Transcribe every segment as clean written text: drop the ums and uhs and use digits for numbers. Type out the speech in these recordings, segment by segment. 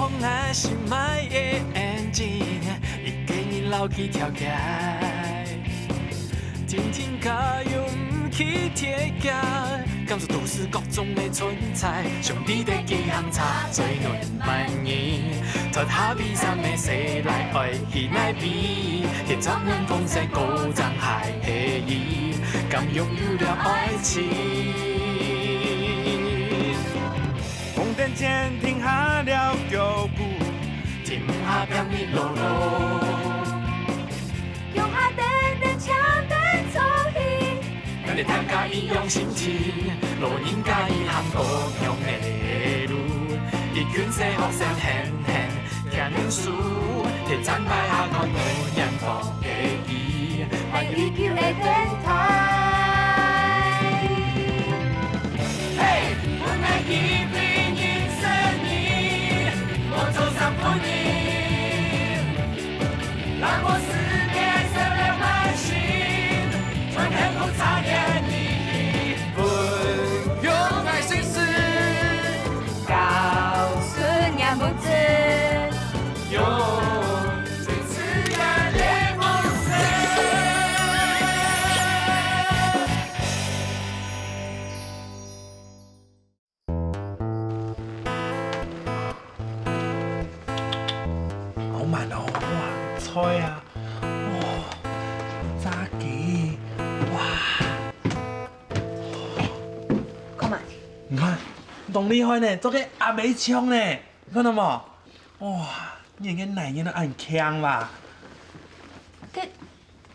风的心爱的眼睛，伊今日流去跳街，天天加油不去铁架，感受都市各种的存在，上你的几行茶最暖满意，脱下披衫的西来爱去来比，天苍冷风在高涨海黑衣，敢拥有了爱情。红灯前停下了脚步，停下变你落落。用下等等枪等作戏，咱哋大家一样心情，路人甲伊行同样的路，伊卷世学生狠狠听念书，摕赞摆下看无阳光的伊，爱依旧的天台。嘿，我爱一杯饮生你，我走上不你，让我思念色流满心，转眼后擦眼你，不用爱心事，告诉娘不知，用最自然的梦色。好慢哦，哇，菜啊，哇，炸鸡，哇，看嘛，你看，懂厉害呢，做个阿美枪呢，看到冇？哇，你个奶奶都很强吧？这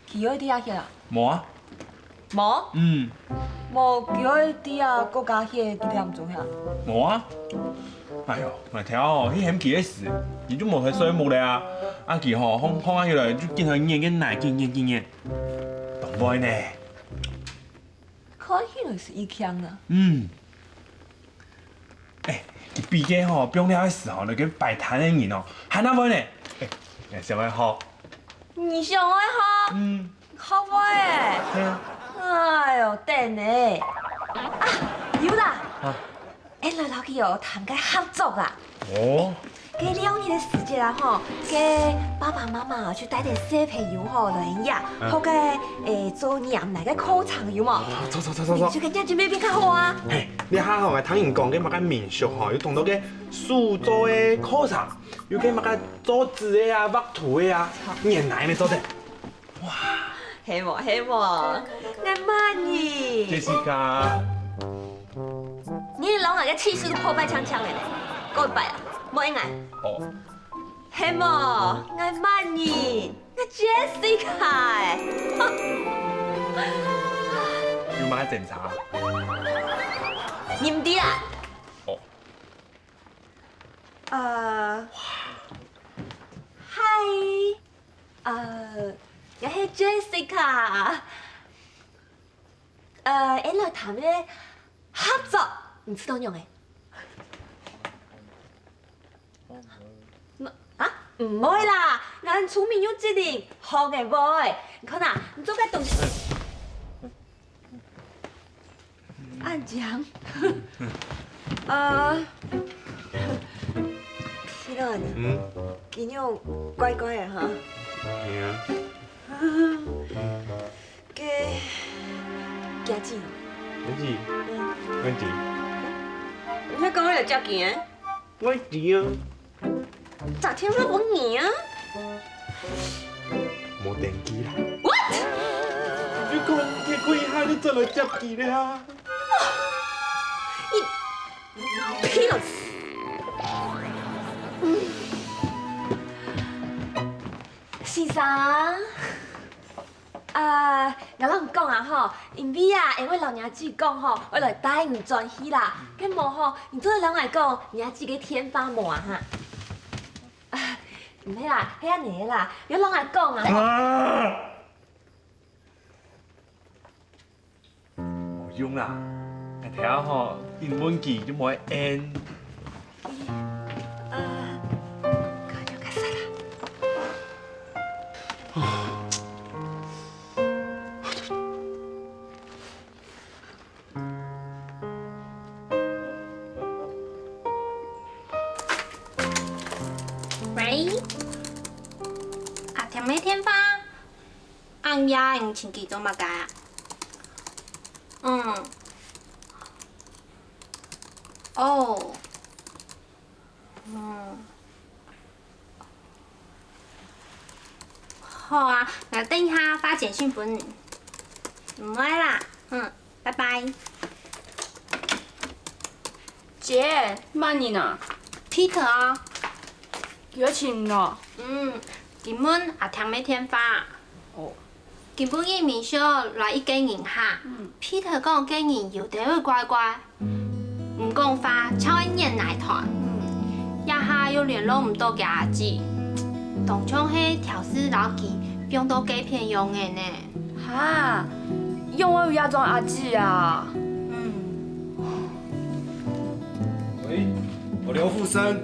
几位底下去啊？冇啊？无，嗯，无几位底下国家迄个纪念做遐。冇啊。哎呦，咪听哦，迄险记的事，伊就无去水木咧啊。阿记吼，放下起来就见佢念个奶，见，懂不呢？看起来是伊强啊。嗯。哎，伊毕竟吼，重要的事吼，就跟摆摊的人哦，喊哪位呢？哎，上个好。你上爱好，嗯。好我诶。对啊。哎呦，等咧。啊，有啦。啊。因来老去哦，谈个合作啊。哦。给2年的时间啦吼，给爸爸妈妈去带点小朋友吼来呀，好个做娘来个考场有冇？走，就跟人准备变较好啊。嘿，你下吼个听人讲，个乜个民俗吼，要动到个苏州的课程，有个乜个做字的啊、画图的啊，年来没做的。系冇，我骂你。Jessica。你老外个气势都破败呛呛的嘞，够败啊，冇应爱。哦。系冇，我骂你，我 Jessica。有乜检查？你唔知啊？哦。嗨，我係 Jessica。因來談咧合作，唔知道用嘅。啊，唔會啦，俺聰明有機靈，學嘅會。你看呐，你做個東西，安講，希樂呢？今日乖乖的哈。係啊。嘅家姐。我知，我知，你講我嚟接見？我知啊。昨天我問你啊。冇電機啦。 What？ 你講你開下你真係接機咧啊？你騙死！先生，我啷講啊吼，因為啊，因為老娘子講吼，我來帶你轉去啦，咁無吼，你做人來講，娘子個天花魔啊哈。唔係啦，係安尼啦，有人來講啊。冇用啦，睇下吼，英文字就冇 N。看就開始啦。俺呀，用亲戚做嘛个啊？哦，好啊，我等一下发简讯给你。唔爱啦，拜拜。姐，慢你呢， Peter 啊，几多钱呢？今晚也听没天发。哦。今本伊面少来一间银行，Peter 讲经营有地会乖乖，唔讲发，超爱念奶团。一下又联络唔到嘅阿姊，当初迄调试老记用到几片用嘅呢。哈，用我有亚装阿姊啊。喂，我刘富生，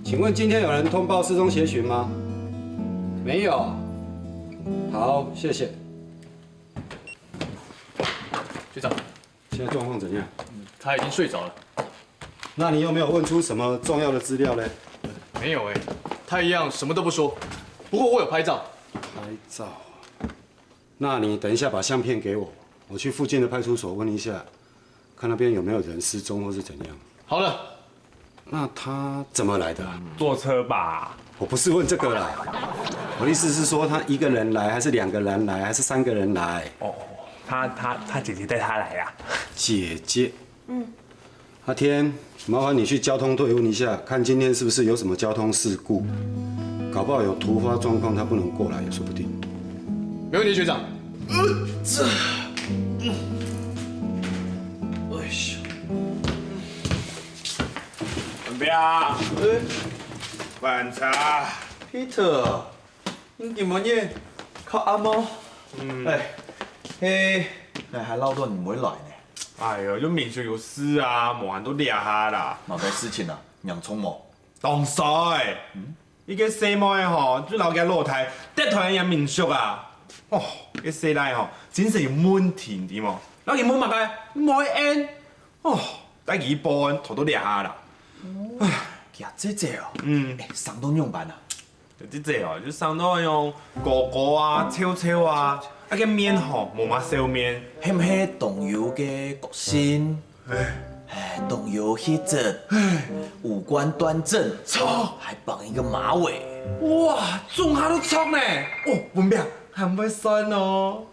请问今天有人通报失踪协寻吗？没有。好，谢谢。学长，现在状况怎样？他已经睡着了。那你有没有问出什么重要的资料呢？没有哎，他一样什么都不说。不过我有拍照。拍照。那你等一下把相片给我，我去附近的派出所问一下，看那边有没有人失踪或是怎样。好了。那他怎么来的？坐车吧。我不是问这个啦，我的意思是说他一个人来，还是2个人来，还是3个人来？哦，他姐姐带他来呀。姐姐。阿天，麻烦你去交通队问一下，看今天是不是有什么交通事故，搞不好有突发状况，他不能过来也说不定。没问题，学长。准备啊！晚茶。Peter，你今晚夜靠阿猫？嘿，还闹到你唔會來呢？哎呦，就民宿有事啊，冇人都掠下啦。冇咩事情啊？洋葱冇？當衰，伊個細妹吼，就留喺露台，得台人民宿啊。哦，個細奶吼，真係有問題啲冇，留佢冇乜嘅，冇按。哦，帶佢報案，頭都掠下啦。呀，這哦，上到用辦啊？即個哦，就上到用果果啊、超超啊，啊個面吼冇乜燒面。係唔係動搖嘅個性？動搖氣質，五官端正，錯，還綁一個馬尾。哇，中下都錯呢！哦，文炳，係唔會信哦。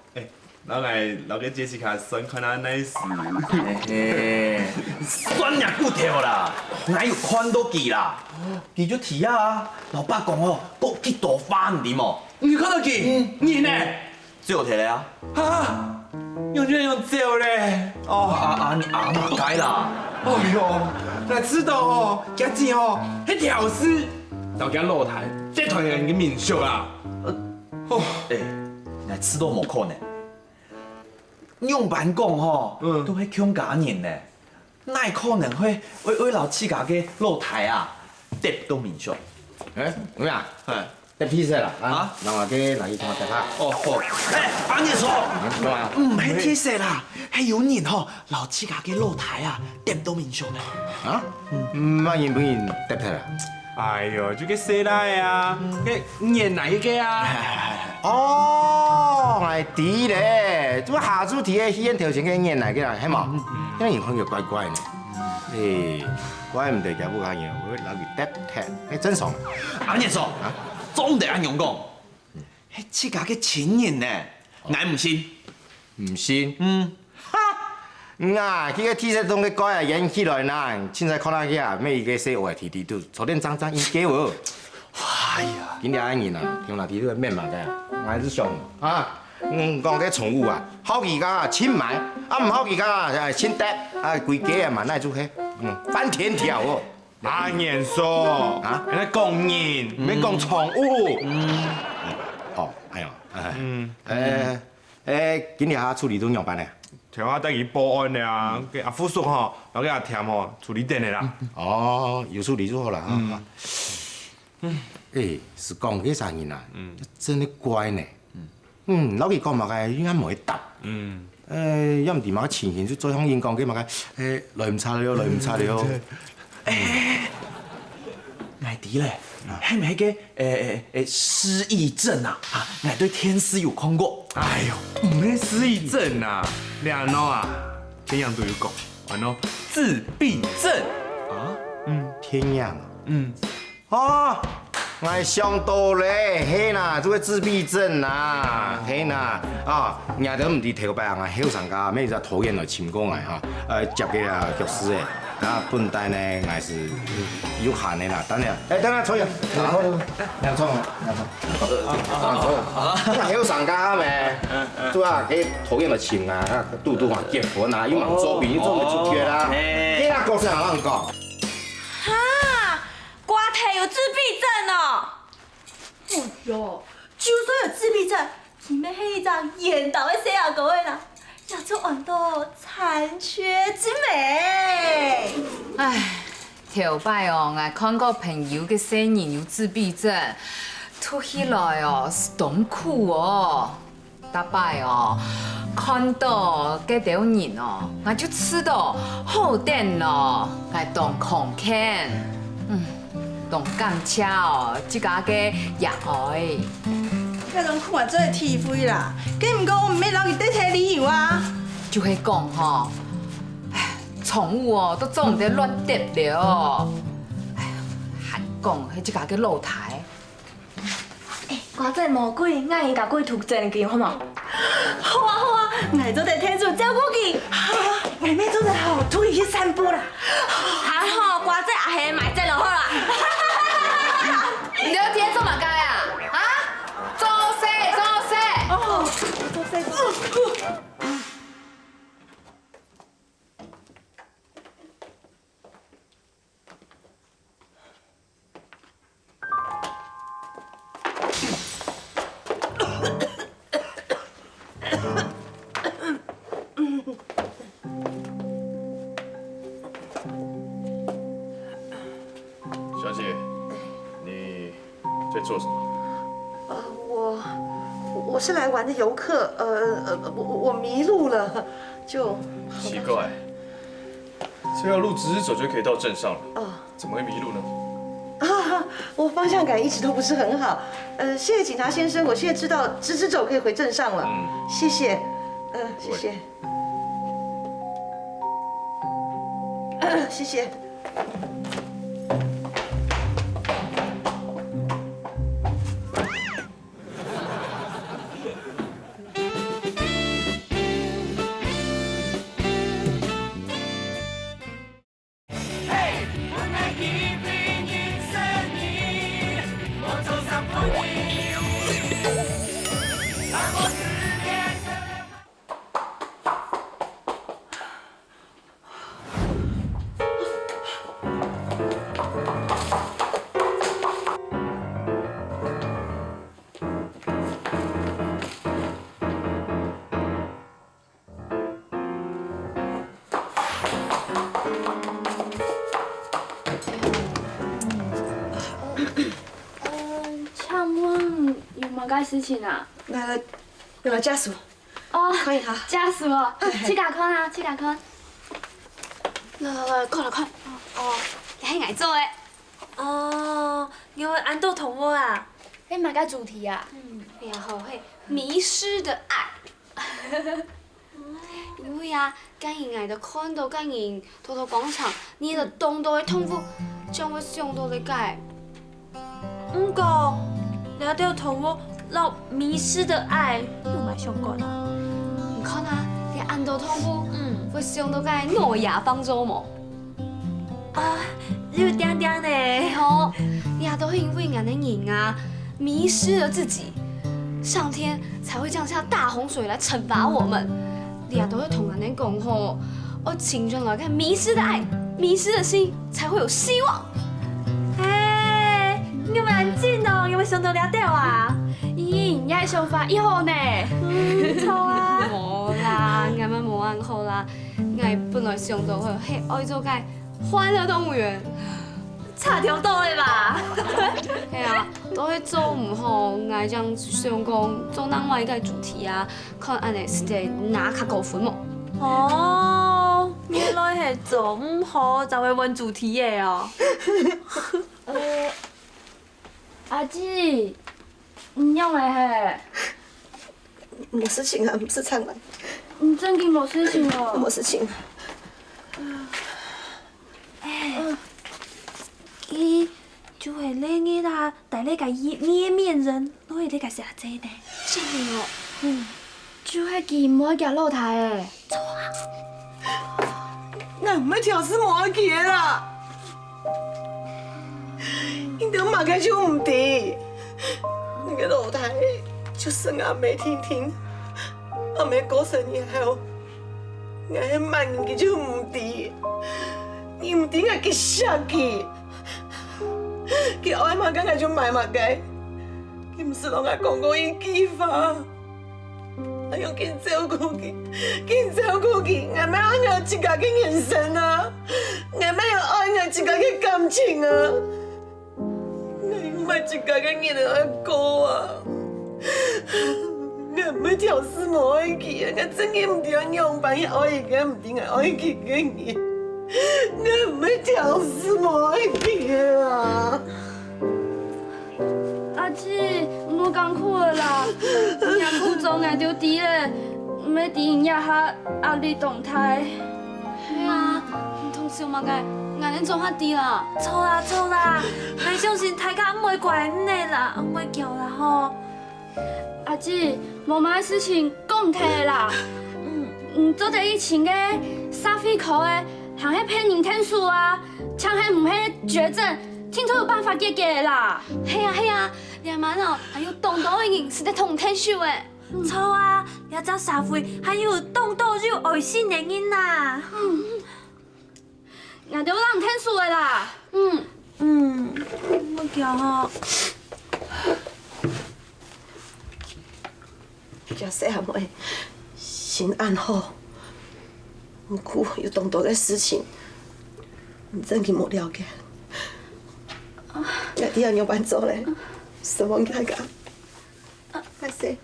留個傑西卡信看下 nice。酸呀骨條啦，哪有看到佢啦？佢咗提啊，老爸講哦，國幾朵花唔掂哦。你看到佢？你呢？只有提嚟啊？啊，用酒咧。哦，你阿媽解啦。哎呦，哪知道哦，家姐哦，迄條絲留喺露台，這團人嘅民宿啊。哪知道冇可能？用辦講吼，都係強假人呢，哪可能會留自家嘅露台啊？得到民宿。怎麼樣？得披薩啦啊！讓我嘅來一趟得下。哦好。阿爺叔，唔係 T 恤啦，係有人吼留自家嘅露台啊，得到民宿呢。啊？唔係原本得睇啦。哎呦，就個細奶啊，個年哪一個啊？哦，係啲咧，做下主題嘅戲院條件嘅演嚟嘅啦，係嘛？因為人看佢怪怪呢。誒，怪唔得嘅不講嘢，我留佢得睇，係真爽。阿爺叔，總得按樣講，係自家嘅親人呢，我唔信。唔信？啊，佢個 T 恤中嘅歌啊演起來啦，凊彩看下去啊，咩個細學係睇到，昨天爭應該喎。哎呀，今日安然啊，聽嗱睇到咩嘛嘅，我係想啊，講啲寵物啊，好奇家親買，啊唔好奇家親得，啊規家啊嘛奈做起，翻天條喎。阿賢叔，啊，你講人，唔係講寵物。哦，係啊，今日下處理到樣辦咧？條下得佢報案啦，個阿富叔吼，有個阿田吼處理定嘅啦。哦，有處理就好啦啊。是講幾啥人啊？真係乖呢。老佢講嘛嘅，應該唔會答。因唔掂嘛，前前就再向人講幾嘛嘅，來唔差了，來唔差了。我弟咧，係咪個失憶症啊？啊，我對天師有看過。哎呦，唔係失憶症啊，你安怎啊？天陽都有講，安怎自閉症啊？天樣，哦，我想到咧，嘿啦，這個自閉症啊，嘿啦，啊，伢都唔知頭擺啊，後生家咩就討厭來침講嘅哈，接個啊教師嘅，啊，本單呢，我是有限的啦，等下，等下坐下，兩坐，後生家咩，做啊，佢討厭來침啊，拄啊結婚啊，要忙做邊做唔出去啦，你那故事人講。瓜田有自闭症哦。哎呦，就算有自闭症，里面黑一张眼倒会谁啊各位啦，叫做很多残缺之美。唉，头摆哦，我看过朋友嘅生人有自闭症，吐起来哦是痛苦哦。大摆哦，看到嗰条人哦，我就知道好点咯，我当狂看，当感谢哦，即家嘅热爱。迄种看做体会啦，佮唔过我唔免留伊底摕理由啊。就会讲吼，唉，宠物哦都做唔得乱跌了，哎，还讲迄即家嘅露台。瓜仔魔鬼，我应甲鬼图真见好冇？好啊好啊，我做在天主照顾佢。妹妹做得好，出去散步啦。还好瓜仔阿兄买这就好啦。你要今天做乜街啊？啊？做事做事。哦，做事。小姐，你在做什么？我是来玩的游客，我迷路了，就奇怪，这条路直直走就可以到镇上了，怎么会迷路呢？啊，我方向感一直都不是很好，谢谢警察先生，我现在知道直直走可以回镇上了，谢谢，谢谢，谢谢。该事情啊？有了家属。哦，可以哈。家属哦，去甲看啊，去甲看。看了看。哦，迄挨做的。哦，因为安豆同我啊。迄嘛个主题啊？然后迄迷失的爱。因为啊，甲因挨着看到甲因偷偷广场，你着动到的痛苦，将我想到咧解。唔过，了到同我老迷失的爱，又蛮相关啦。你看啊，你安到痛苦，会想到解诺亚方舟么？啊，你有点点呢。吼，你也都因为俺的人啊，迷失了自己，上天才会降下大洪水来惩罚我们。你也都会同俺的讲吼，我请人来看迷失的爱，迷失的心才会有希望。哎，你蛮紧哦，有冇想到了到啊？咦，你爱想法以后呢？不错啊。无啦，俺们无安好啦，俺本来想到嘿爱做个欢乐动物园。差条到的吧？系啊，都迄做唔好，爱将想讲做另外一个主题啊，看安尼是得拿较高分么？哦，原来是做唔好才会问主题的哦。阿姊，唔用的嘿，没事情啊，不是唱完，唔正经无事情哦。没事情。伊就会咧个啦，带咧个捏面人，我会咧个写这呢。是哦，就迄件唔爱行露台的。那唔要挑事魔去的啦，你都马开就唔对，那个露台就算阿妹听听，阿妹过生以后，我迄慢人就唔对，你唔对我去下去，佢愛嘛梗係就買嘛嘅，佢唔是同我講過一句話。我要緊照顧佢，緊照顧佢，我咪愛我自家嘅人生啊，我咪要愛我自家嘅感情啊，我唔係自家嘅人愛過啊，我唔係條絲冇愛佢啊，我真係唔點樣扮愛佢，唔點愛佢嘅人，我唔係條絲冇愛佢啊。阿姊，唔好艱苦了啦，廿苦中挨着滴咧，唔要滴影響下壓力動態。係啊，唔通少嘛嘅，挨你做下滴啦。錯啦錯啦，你相信大家唔會怪你啦，唔會叫啦吼。阿姊，無買事情講唔聽啦。做得以前嘅沙飛口嘅，行迄騙人天數啊，搶迄唔迄絕症，聽說有辦法解決啦。係啊係啊。夜晚哦，還有動到嘅人是在同天數誒，唔錯啊！有隻社會還有動到有愛心嘅人呐。我就讓天數嘅啦。我叫吼。叫細漢妹心安好，唔苦有動到嘅事情，唔真佢冇了解。我啲人有辦做咧。什麼大家？快些！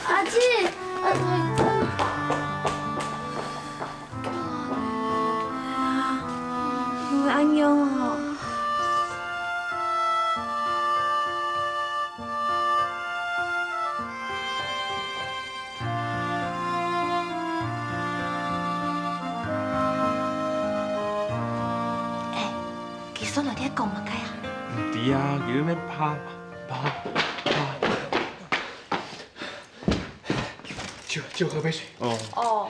阿姊，唔會安樣哦。其實我哋講乜嘅啊？啲啊，叫咩怕？就喝杯水。哦。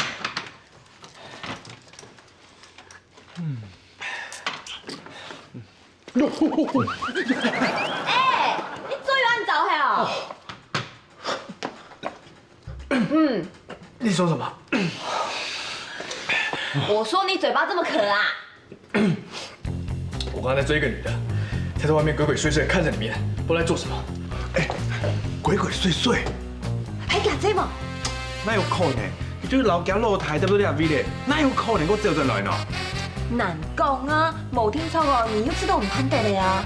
哎，你嘴按走嘿哦。你说什么？我说你嘴巴这么渴啊！我刚才在追一个女的，她在外面鬼鬼祟祟看着里面，不知道在做什么。哎，鬼鬼祟祟。還敢這麼？哪有可能？你就是老家露台，對不對啊 V 咧？哪有可能我照進來呢？難講啊，冇聽錯哦，你又知道我們潘德了呀？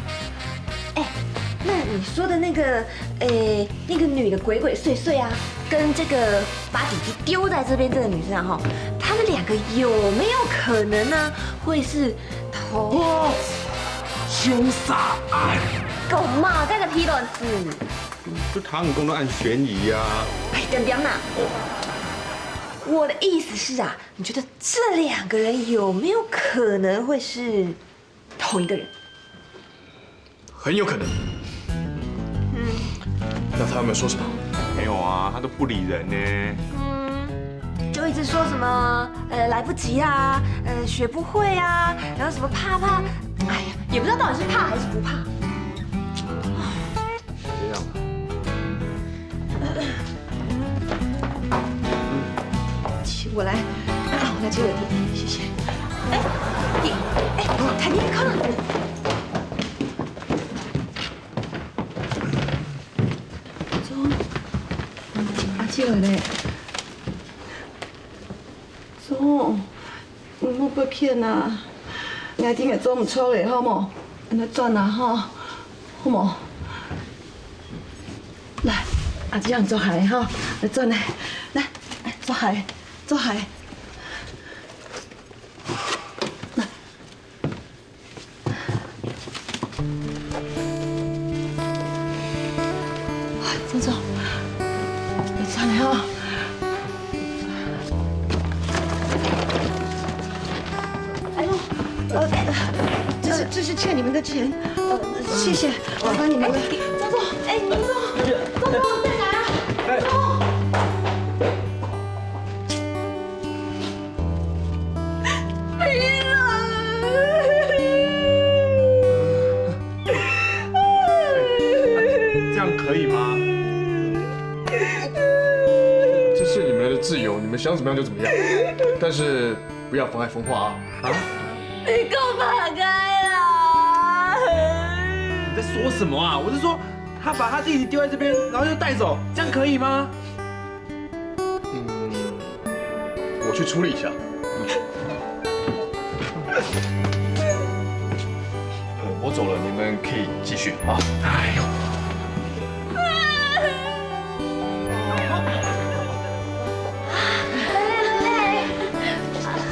哎，那你說的那個，那個女的鬼鬼祟祟啊，跟這個把弟弟丟在這邊這個女生哈，他們兩個有沒有可能呢？會是同兇殺案？夠嘛，這個批論子。就他們公都按懸疑啊！哎，點點吶！我的意思是啊，你覺得這兩個人有沒有可能會是同一個人？很有可能。那他有沒有說什麼？沒有啊，他都不理人呢。就一直說什麼來不及啊，學不會啊，然後什麼怕，哎呀，也不知道到底是怕還是不怕。這樣啊。我來接我弟弟，謝謝。台弟靠哪？阿姐來咧，總，唔好被騙啊！我啲嘢做唔錯嘅，好冇？你轉啊，哈，好冇？來，阿姐讓做鞋哈，你轉嚟，來，做鞋。做鞋，钟总，你上来哦。哎呦，这是欠你们的钱，谢谢，我帮你们。钟总，哎，钟总，在哪啊？钟。可以吗？这是你们的自由，你们想怎么样就怎么样，但是不要妨碍风化啊！啊！你给我放开啊！你在说什么啊？我是说，他把他弟弟丢在这边，然后又带走，这样可以吗？我去处理一下。我走了，你们可以继续啊。哎呦。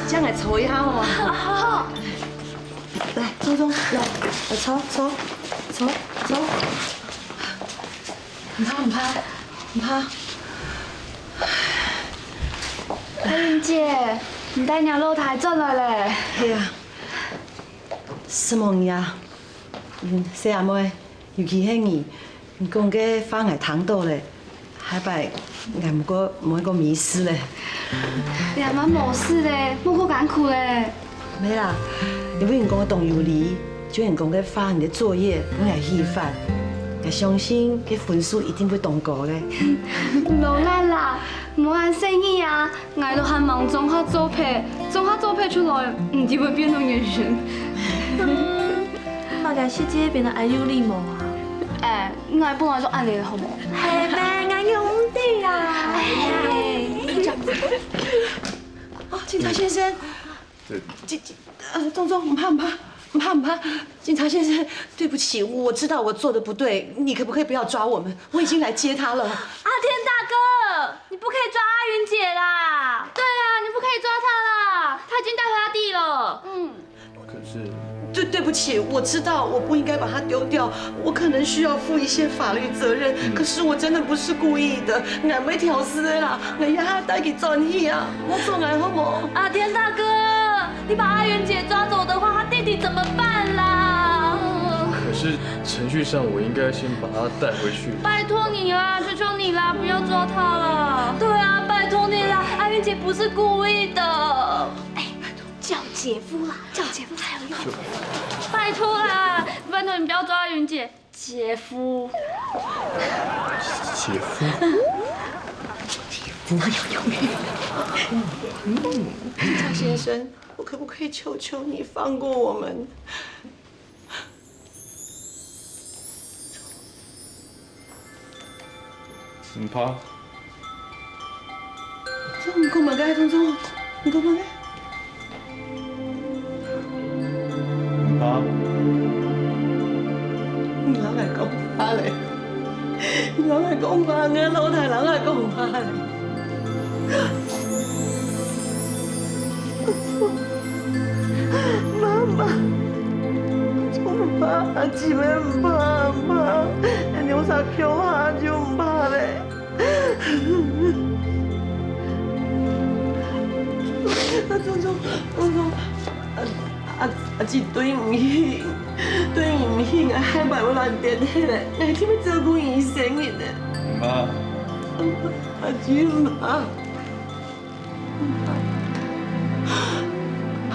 这样来搓一下好吗？好。来，钟总，来搓。唔怕。阿云姐，唔带娘露台转来嘞。系啊。什么呀？细阿妹，尤其迄年，讲个放喺糖豆咧，海摆俺唔个迷失咧。你阿妈冇事嘞，冇好艰苦嘞。没啦，因为人讲个动有理，就人讲个发你的作业，我来稀饭，我相信个分数一定会通过的。冇咱啦，冇按生意啊，我都喊忙综合作配出来，唔只会变成演员。嘛个是这边的爱有礼貌啊。哎，我本来就按你的好冇？系咩？我用的啊。哦，警察先生，钟总，唔怕，警察先生，对不起，我知道我做的不对，你可不可以不要抓我们？我已经来接他了。阿天大哥，你不可以抓阿云姐啦！对啊，你不可以抓他啦，他已经带回他弟了。可是。对不起，我知道我不应该把它丢掉，我可能需要负一些法律责任。可是我真的不是故意的，俺没挑事的啦，俺要他带去转去啊，我做来好不？阿天大哥，你把阿云姐抓走的话，他弟弟怎么办啦？可是程序上我应该先把他带回去。拜托你啦，求求你啦，不要抓他了。对啊，拜托你啦，阿云姐不是故意的。哎，叫姐夫啦，叫姐夫才有用。拜托啦，拜托你不要抓云姐，姐夫。姐夫。真的有用。张先生，我可不可以求求你放过我们？唔怕。这唔讲嘛该，钟总，唔讲嘛该。啊！人来讲话嘞，人来讲话，俺老太人来讲话嘞。妈妈，唔怕，阿姊妹唔怕，唔怕，你有啥强下就唔怕嘞。钟总，阿姊对唔起，对唔起，我害怕我乱点起来，我听要照顾医生嘅呢。妈。阿姊唔怕，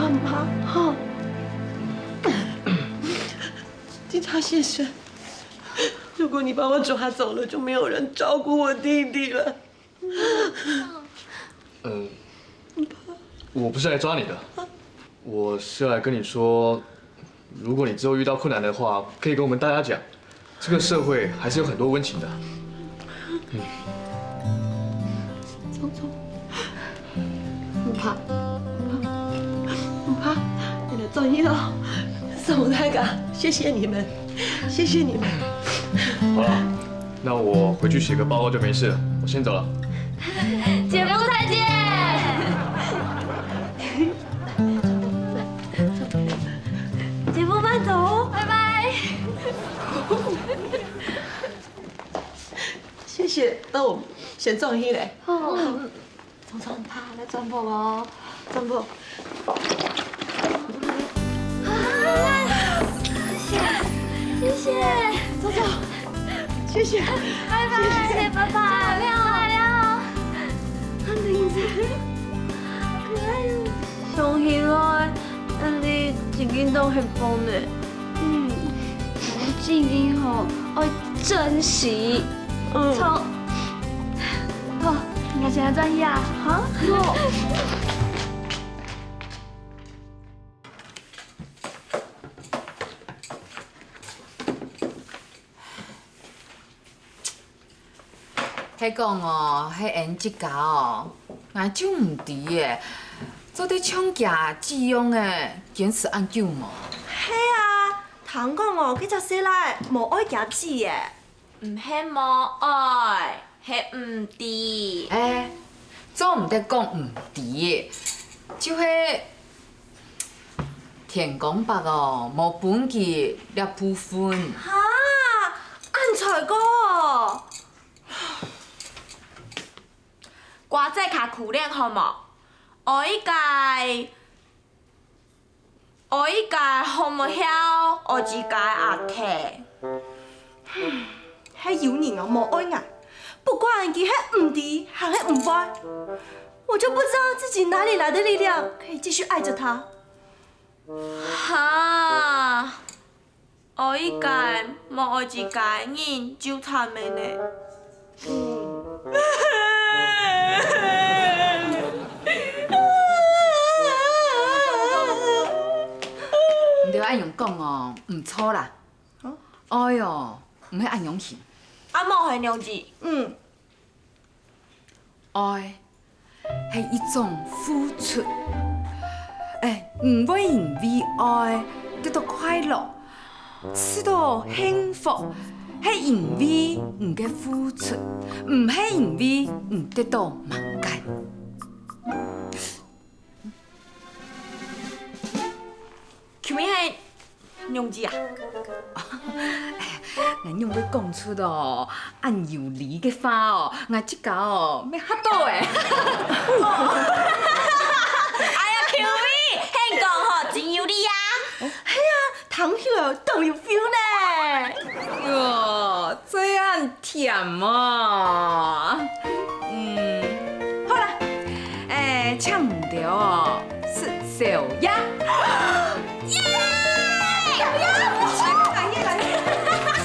唔怕，好。警察先生，如果你把我抓走了，就没有人照顾我弟弟了。我不是来抓你的，我是要来跟你说，如果你之后遇到困难的话，可以跟我们大家讲，这个社会还是有很多温情的。聪聪，唔怕，唔怕，你来转移了，宋太哥，谢谢你们，谢谢你们。好了，那我回去写个报告就没事了，我先走了。姐夫再见。姐夫慢走，拜拜。谢谢，那我们先转去嘞。聪聪，他来转播哦，转播。谢谢，聪聪，谢谢，拜拜，谢谢爸爸，亮亮，很灵仔，可爱哟。想起来，俺哋一斤都很丰呢。这件吼爱珍惜。从，好，我现在转去啊，好。迄讲哦，迄演即家哦，俺就唔知诶，做伫抢架寄用诶，竟是按舅无。嘿啊，听讲哦，佢只细奶无爱夹子诶，唔系无爱，系唔知。哎，做唔得讲唔知，就迄田公伯哦，无本事掠部分。哈，按才个。我再卡苦练好冇？我一届好唔晓，我自己阿踢。还有人哦，无爱爱，不管佢还唔敌，还是唔爱，我就不知道自己哪里来的力量可以继续爱着他。哈，我一屆冇我自己人就他们呢。唔对按用讲哦，唔错啦。哎哟，唔系按用去。阿冇系娘子。爱系一种付出，唔会因为爱得到快乐，吃到幸福，系因为唔嘅付出，唔系因为唔得到满感。前面系娘子啊？咱用要讲出哦，按有理嘅话哦，我即家哦要吓到诶。哎呀 ，Q V， 嘿讲吼真有理啊！系啊，听起来都有 feel 呢。哟，这样甜啊！好啦，抢唔到哦，是小鸭。耶！小鸭，来耶来耶！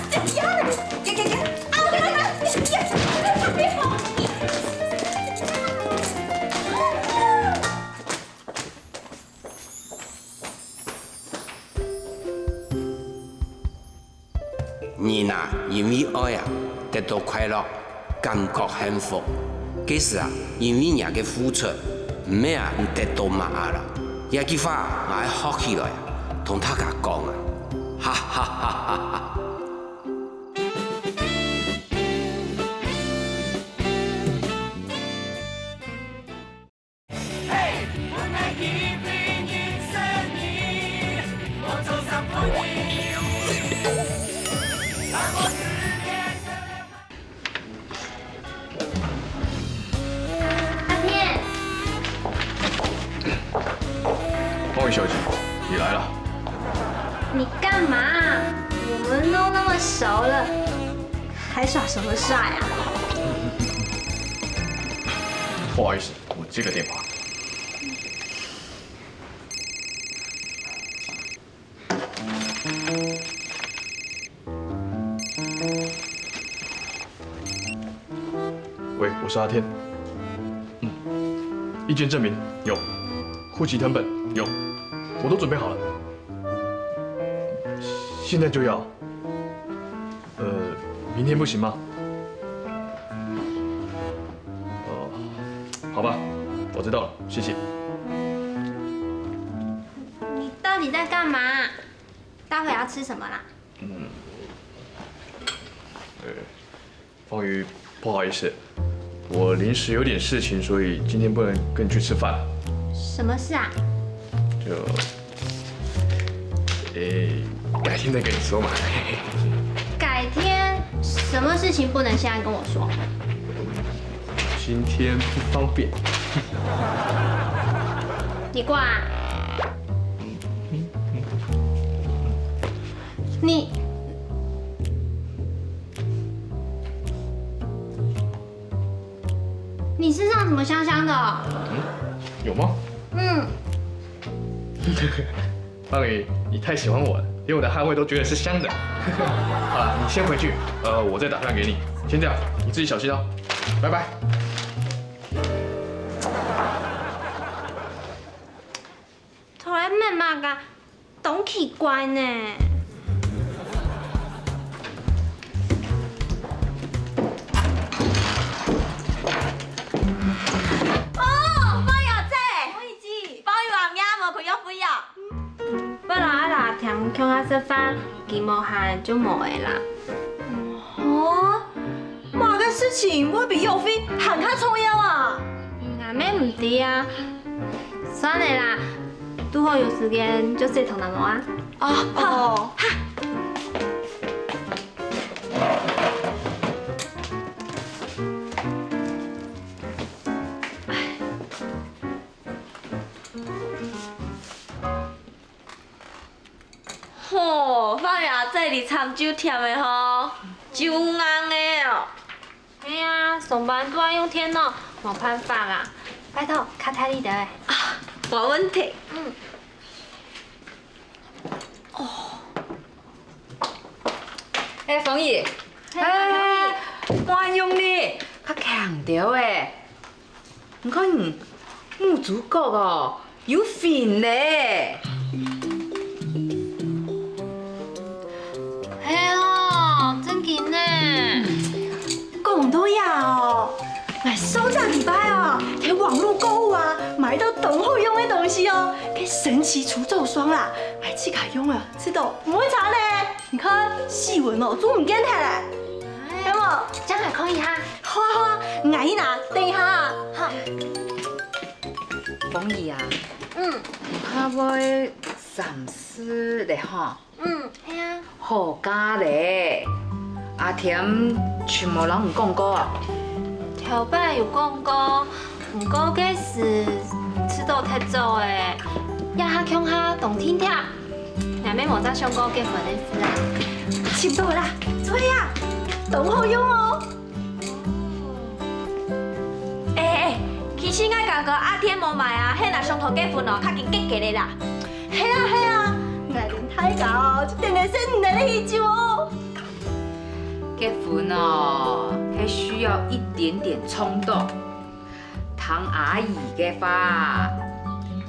小鸭，给，啊！人啊，因为爱啊，得到快乐，感觉幸福。其实啊，因为人嘅付出，唔咩啊，唔得到嘛啦。有句话我爱学起来，同大家讲啊，哈哈哈哈哈！方宇小姐，你来了。你干嘛？我们都那么熟了，还耍什么帅啊？不好意思，我接个电话。喂，我是阿天。意见证明有，户籍誊本有，我都准备好了。现在就要。明天不行吗？好吧，我知道了，谢谢。你到底在干嘛？待会要吃什么啦？方宇，不好意思，我临时有点事情，所以今天不能跟你去吃饭。什么事啊？就，改天再跟你说嘛。改天什么事情不能现在跟我说？今天不方便。你过来。你身上怎么香香的？有吗？嗯，方宇，你太喜欢我了，连我的汗味都觉得是香的。好了，你先回去，我再打饭给你。先这样，你自己小心哦，拜拜。头来慢慢噶，懂奇怪呢。本来啦，听乡下说法，鸡毛汗就无的啦。哦，嘛个事情我比幼飞还较重要啊！俺妹唔知啊，算了啦，拄好有时间就说同他们啊。哦，好。吼，发现这里参酒甜的吼，酒硬的哦。哎呀，上班都要用电脑，没办法啦。拜托，卡台里的哎。啊，没问题。嗯。哦。哎，冯姨，哎，我用你，较强调诶。你看你母猪角哦，有粉嘞。嘿哦，真紧呢。讲到呀哦，我上个礼拜哦，喺网络购物啊，买到很好用的东西哦，个神奇除皱霜啦，我自己用了，知道不会擦呢。你看细纹哦，都唔见它嘞，有冇？这样还可以哈。好啊好啊，我去拿，等一下啊。好。冯姨啊，怕要30嘞吼。系啊。好假嘞，阿甜全无人有讲过啊。头摆有讲过，不过这是吃到太早诶，也下乡下动天贴，俺妹冇再想过结婚的事啊。请到啦，做呀，很好用哦。其实我感觉阿天无买啊，迄若上头结婚哦，较紧结结的啦。系啊系啊，我连太假哦，就定定生你的喜酒哦。结婚哦，还需要一点点冲动。唐阿姨的话，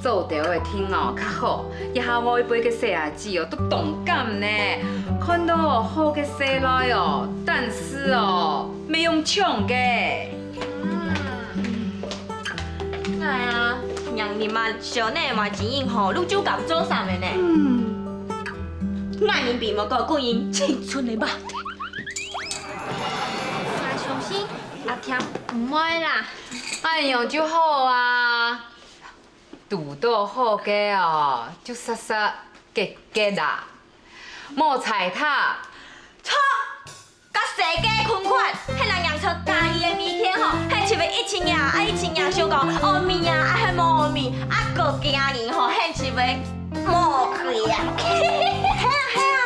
做到的天哦较好，一下我一杯个细伢子哦都动感呢。看到好嘅西来哦，但是哦没用抢嘅。哎呀，让你们小内嘛钱用吼，你就敢做啥的呢？爱人比莫个顾因青春的吧。我相信阿甜唔会啦。哎呦，就好啊，拄到好嘅哦，就杀杀结结啦，莫踩踏。错，甲世界款款，迄人养出家己的物件吼，迄是要1000样啊1000样想讲乌面啊，啊迄无面，啊个惊人吼，迄是要莫去啊。系啊，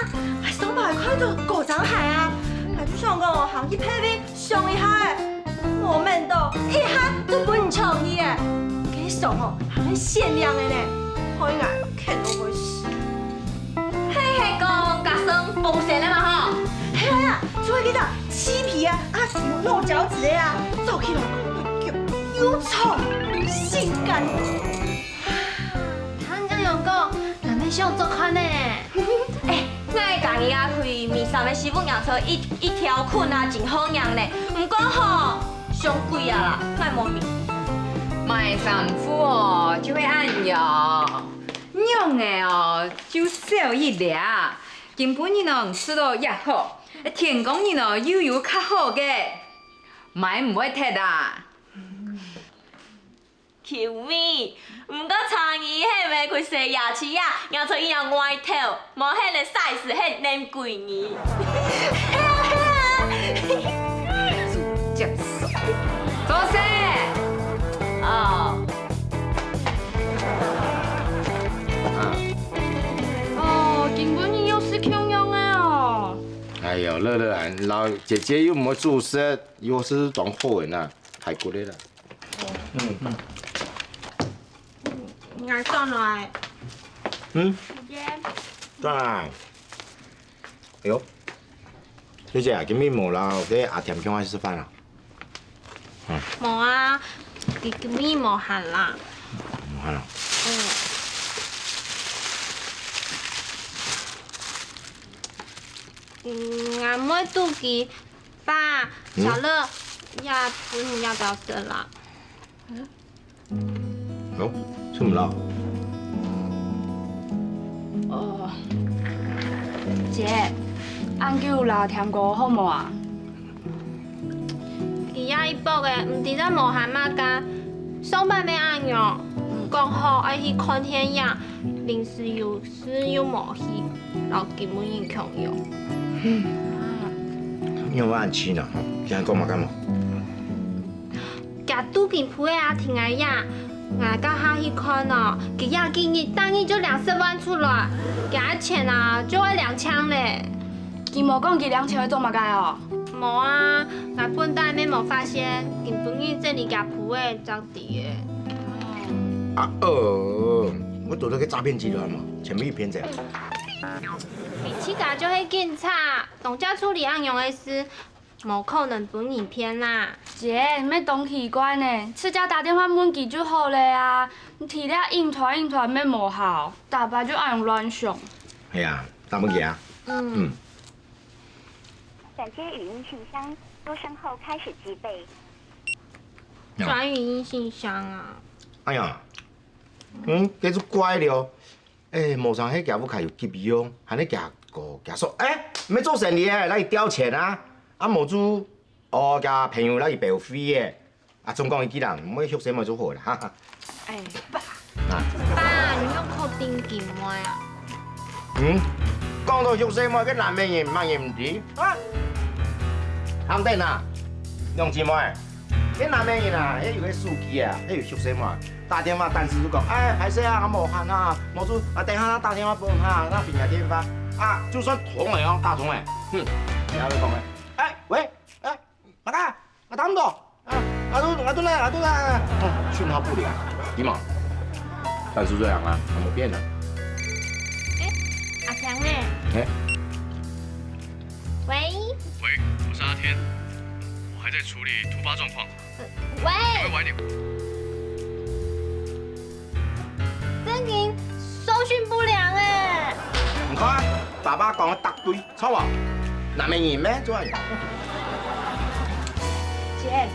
还上百块的狗掌海啊，还就想讲哦，行去配备上一下诶，我们都一下都不能抢伊诶，给上哦，还限量的呢，好应该看到会死。迄讲甲算丰盛的嘛吼。系啊，做迄个漆皮啊，有露脚趾的啊，走起来有丑性感。他这样讲，俺妹想做看呢。我会家己啊开面衫的师傅养出一条裙啊，真好养呢。不过吼，上贵啊啦，卖无面。买衫裤哦，就会按摇，用的哦就少一粒，根本你能吃到也好，天公你呢又有较好嘅，买唔会脱啦。求咪，不过苍蝇迄袂开洗牙齿啊，养出伊样歪头，无迄个 size，迄nem 贵呢。嘿啊，主接手，做事。哦。哦，根本你又是穷样的哦。哎呦，乐乐啊，老姐姐又没做事，又是当好人啊，太过来了。我转来。姐。转来。哎呦，小姐啊，今日无留给阿田请我吃饭啊？无啊，今日无限啦。无限啦。我妹肚脐，爸，小乐，要不你要不要生啦？哦，吃唔落。姐，俺叫老田哥好无啊？伊遐伊补的，唔知在无限嘛干，上班要按样，讲好爱去看天影，临时有事又无去，老根本已穷用。因为我按钱啦，今日讲嘛干嘛？夹肚脐脯的阿婷的呀，我到遐去看哦，佮亚今日单日就20万出来，加钱啊就要2000嘞。伊无讲佮2000会做嘛该哦？无啊，我本单面无发现，根本日这里夹脯的走地的。我拄到去诈骗集团嘛，前面骗者。比起家就迄警察，当家处理案用的事，无可能本影片啦。姐，你别当奇怪呢，自家打电话问佢就好了啊。你提了印团免无效，大白就爱用乱想。系啊，打乜嘢啊？转接语音信箱，多声后开始击背。转语音信箱啊。哎呀，继续乖了。无上迄家伙开有急用，还咧夹个夹数，唔要做生意诶，来调钱啊！啊，无做甲朋友来白有飞诶，啊，总讲伊几人，唔好学什么做好啦，哈哈。爸，你用靠顶金麦啊？讲到学什么，个南面人乜嘢唔知啊？肯定啊，用钱麦，个南面人啊，迄有个司机啊，迄有学什么？打电话，但是就讲，歹势啊，我无闲啊，无做，等下打电话帮他，那平台电话，就算通了哦，打通了，然后就讲咧，喂，大家，我打唔到，我都来，讯号不良，你嘛，但是这样啊，没变啊。阿强呢？喂，我是阿天，我还在处理突发状况，喂，会晚点。真婷，收讯不良哎。唔看，爸爸讲的答对，错无？南面人咩？做啊？姐，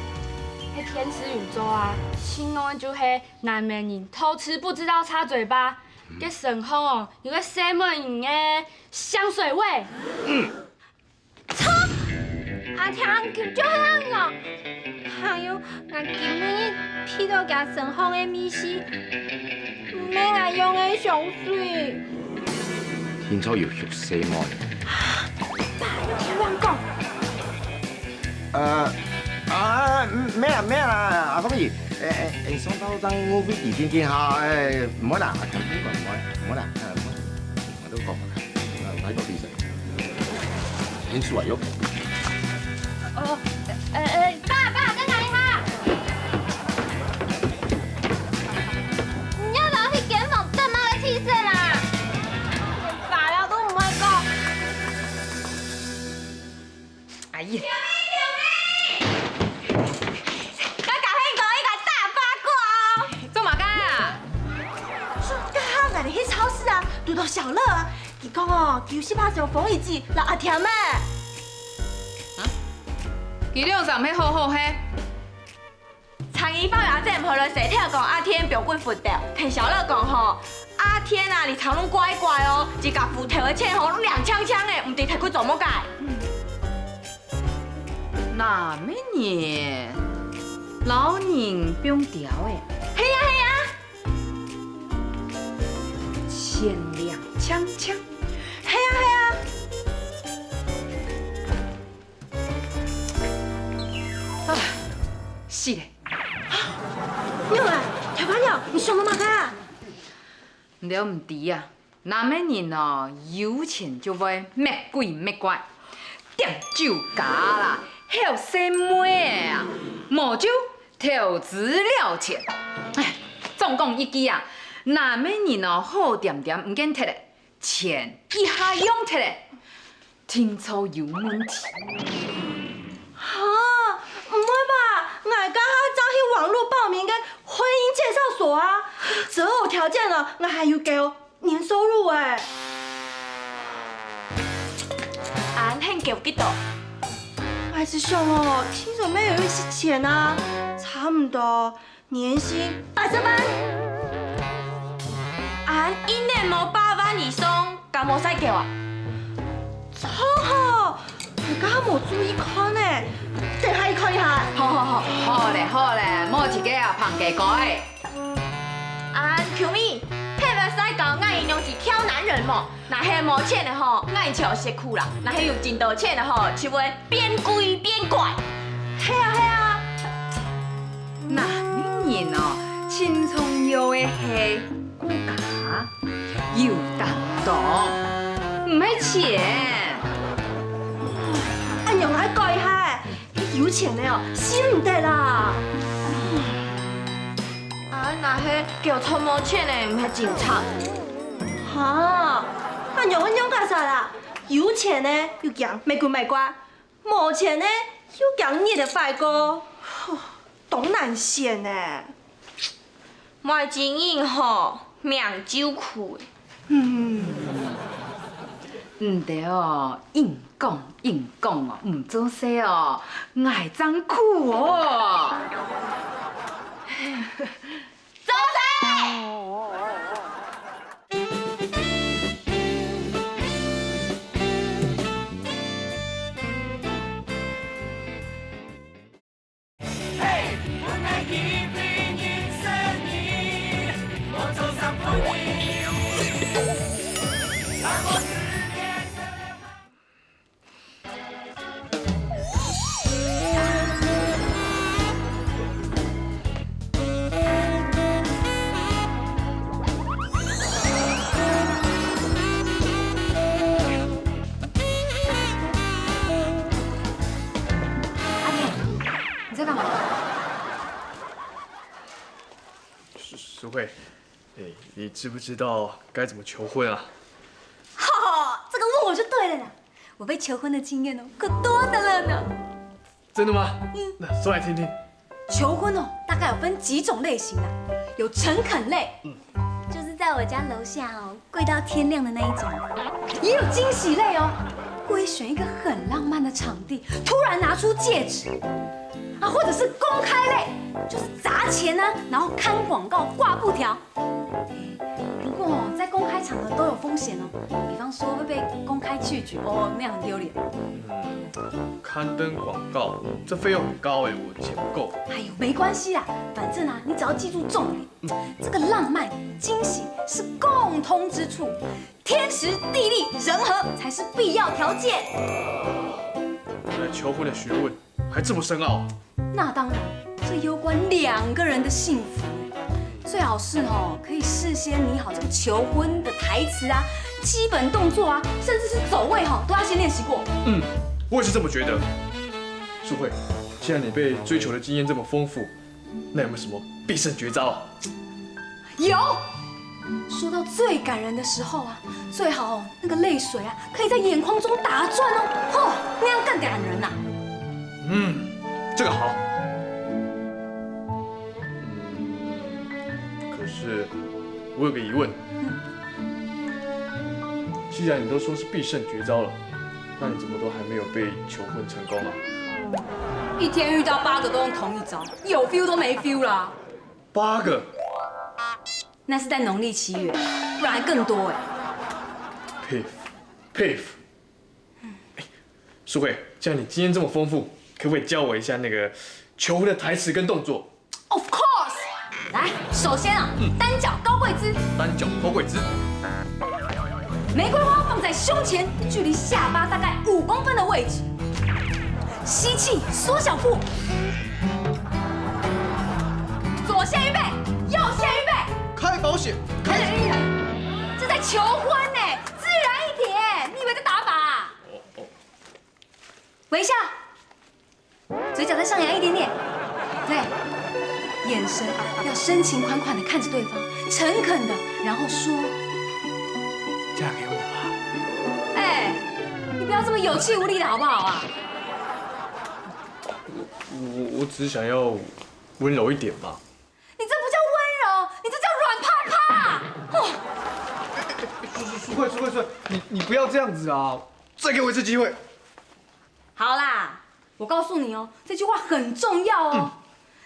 迄天使宇宙啊，形容的就系南面人偷吃不知道擦嘴巴，佮神风哦，有个西门人的香水味。错，阿强就迄样哦。还有，我今日批到甲神风的米丝，唔免我用的香水。天初要学什么？爸，你听乱讲。咩啦，阿芳姨，上到张我飞地天天下，唔好啦，阿強邊個唔好啦，我都講下，睇個電視，天數為喐。爸，在哪里哈？你要老去檢訪正媽嘅氣色啦，爸了都唔會講。哎呀！遇到小乐啊，伊讲哦，有是拍上风雨季，老阿甜咩？伊两站要好好嘿。苍蝇包牙在唔好了，谁听讲阿天表贵富掉？听小乐讲吼，阿天啊，你常拢乖乖哦，一甲富条的钱吼拢亮枪枪的，唔知太贵做乜解？那咩呢？老人不用调诶。嘿呀！钱亮枪枪，嘿呀！死嘞！娘啊，条板鸟，你想到哪个啊？你唔知啊，南美人哦，有钱就会咩鬼咩怪，点酒家啦，还有生妹啊，无酒投资了钱。哎，总共一句啊，南美人哦好点点唔见摕嘞，钱一下用摕嘞，听说有问题。哈，唔会吧？俺刚刚走去网络报名个婚姻介绍所啊，择偶条件了，俺还有给年收入哎。俺很给几多？艾师兄哦，听说没有一些钱啊，差不多年薪20万。俺一年无8万以上，敢无使给啊？超好，你刚刚没注意看呢，等下一看一下。好嘞，莫一个啊胖鸡改。俺 Q 咪，迄袂使讲俺形容是挑男人么？那迄无钱的吼，俺笑死苦啦；那迄有真多钱的吼，就会变鬼变怪。嘿啊！南美人哦，青葱油的黑骨架，有担当，唔系钱。俺用来改一下，有钱的哦，死唔得啦。俺那迄叫偷无钱的，唔系警察。哈，俺用阮用干啥啦？有钱的又讲没鬼没怪，没钱的又讲你的坏哥，东南县呢。卖经营吼，命酒苦的。唔对哦，硬讲哦，唔做事哦，爱脏苦哦。走噻！你在干嘛？淑慧，你知不知道该怎么求婚啊？哈，这个问我就对了啦。我被求婚的经验哦，可多的了呢。真的吗？那说来听听。求婚哦，大概有分几种类型啊，有诚恳类，就是在我家楼下哦，跪到天亮的那一种；也有惊喜类哦，故意选一个很浪漫的场地，突然拿出戒指。啊，或者是公开类，就是砸钱呢，然后看广告、挂布条。不过哦，在公开场合都有风险哦，比方说会被公开拒绝哦，那样很丢脸。刊登广告，这费用很高哎，我钱不够。哎呦，没关系啦，反正啊，你只要记住重点，这个浪漫惊喜是共通之处，天时地利人和才是必要条件。原来求婚的学问还这么深奥。那当然，这攸关2个人的幸福。最好是哦，可以事先拟好这个求婚的台词啊、基本动作啊，甚至是走位哈，都要先练习过。我也是这么觉得。淑慧，既然你被追求的经验这么丰富，那有没有什么必胜绝招啊？有。说到最感人的时候啊，最好哦，那个泪水啊，可以在眼眶中打转哦，那样更感人呐。这个好。可是我有个疑问，既然你都说是必胜绝招了，那你怎么都还没有被求婚成功啊？一天遇到8个都用同一招，有 feel 都没 feel 啦。 8个？那是在农历7月，不然还更多哎。佩服。淑慧，既然你经验这么丰富，可不可以教我一下那个求婚的台词跟动作 ？Of course。来，首先啊，单脚高跪姿。单脚高跪姿。玫瑰花放在胸前，距离下巴大概5公分的位置。吸气，缩小腹。我先预备，要先预备。开保险，开。这在求婚呢，自然一点。你以为在打靶啊？微笑，嘴角再上扬一点点。对，眼神要深情款款的看着对方，诚恳的，然后说：嫁给我吧。哎，你不要这么有气无力的好不好啊？我只是想要温柔一点吧。你这不叫温柔，你这叫软趴趴。淑慧，你不要这样子啊！再给我一次机会。好啦，我告诉你哦，这句话很重要哦。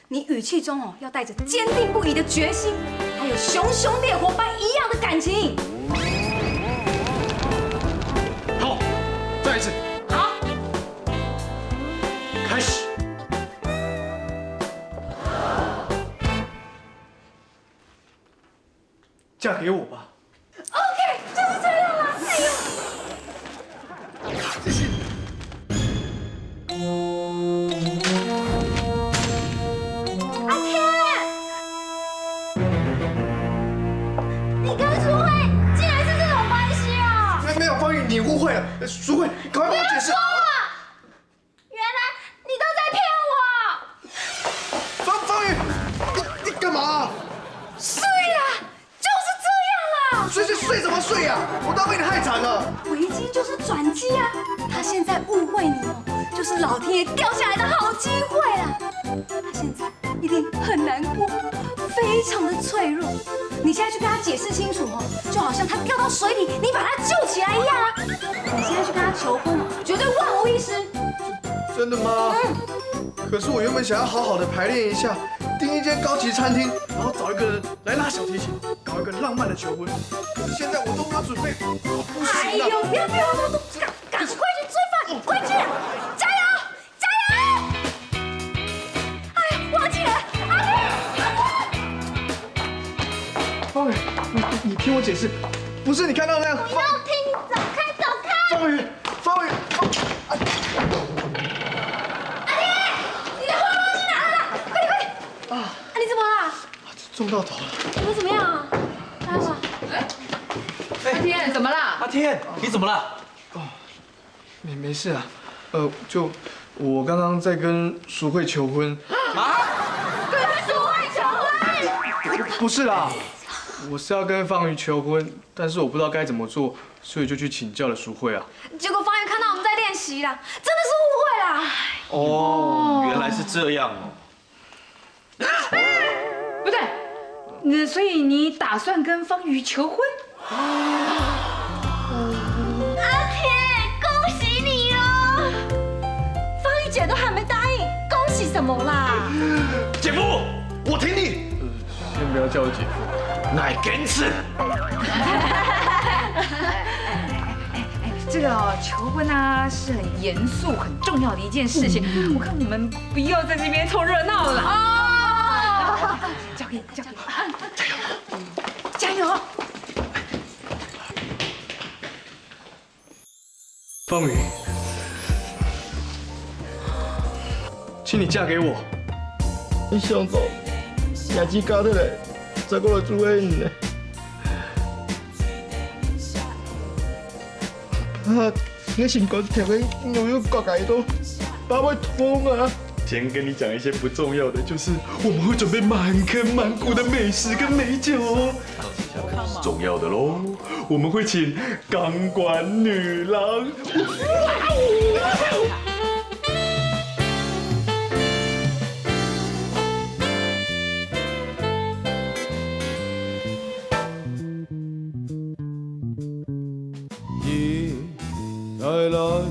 你语气中哦要带着坚定不移的决心，还有熊熊烈火般一样的感情。好，再一次。好，开始。嫁给我吧。OK， 就是这样啦。哎呦。阿天，你跟淑慧竟然是这种关系哦！没有，方宇，你误会了。淑慧，赶快帮我解释。原来你都在骗我！方宇，你干嘛？睡啦，就是这样啦。睡什么睡呀？我都被你害惨了。危机就是转机啊！他现在误会你哦，就是老天爷掉下来的好机会啊！他现在一定很难过，非常的脆弱。你现在去跟他解释清楚哦，就好像他掉到水里，你把他救起来一样啊！你现在去跟他求婚，绝对万无一失。真的吗？可是我原本想要好好的排练一下，订一间高级餐厅，然后找一个人来拉小提琴，搞一个浪漫的求婚。可是现在我都没有准备，不行了。哎呦，不要，赶快去追饭，快去！加油！哎呀，忘记了，阿天。方宇，你听我解释，不是你看到那样。不要听，走开！方宇，阿天，你的花忘记拿了，快点！啊，你怎么了？撞到头了。你怎么样啊？来吧。阿天，怎么啦？阿天，你怎么了？没事啊，就我刚刚在跟淑慧求婚。跟淑慧求婚？不是啦，我是要跟方宇求婚，但是我不知道该怎么做，所以就去请教了淑慧啊。结果方宇看到我们在练习啦，真的是误会啦。哦，原来是这样哦。不对，所以你打算跟方宇求婚？阿天，恭喜你哦！方宇姐都还没答应，恭喜什么啦？姐夫，我挺你。先不要叫我姐夫，乃根次。这个求婚啊是很严肃、很重要的一件事情，我看我们不要在这边凑热闹了。哦，交给你，加油！方宇，请你嫁给我。你上早，日子加起来，才过来做伙呢。啊，你心肝条件又挂改都，把我痛啊！先跟你讲一些不重要的，就是我们会准备满坑满谷的美食跟美酒哦。重要的喽，我们会请钢管女郎。来，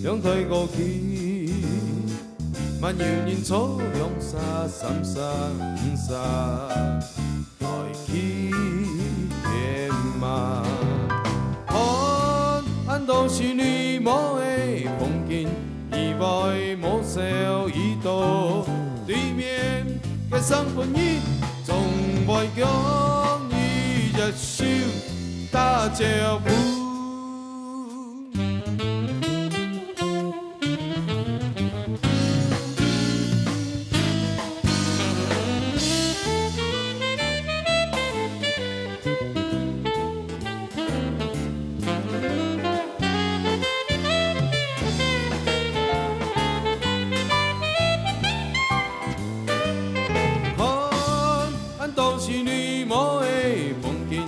兩對過去，萬搖年初兩沙三沙五沙，來去天馬。看當時你冇嘅風景，以外冇笑一道，對面嘅生活兒，總會講你隻手打招呼。绿毛的风景，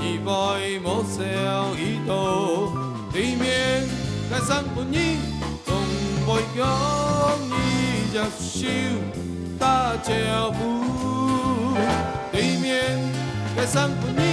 意外无消一道。对面的三分二，总袂强伊接受打招呼。对面的三分二。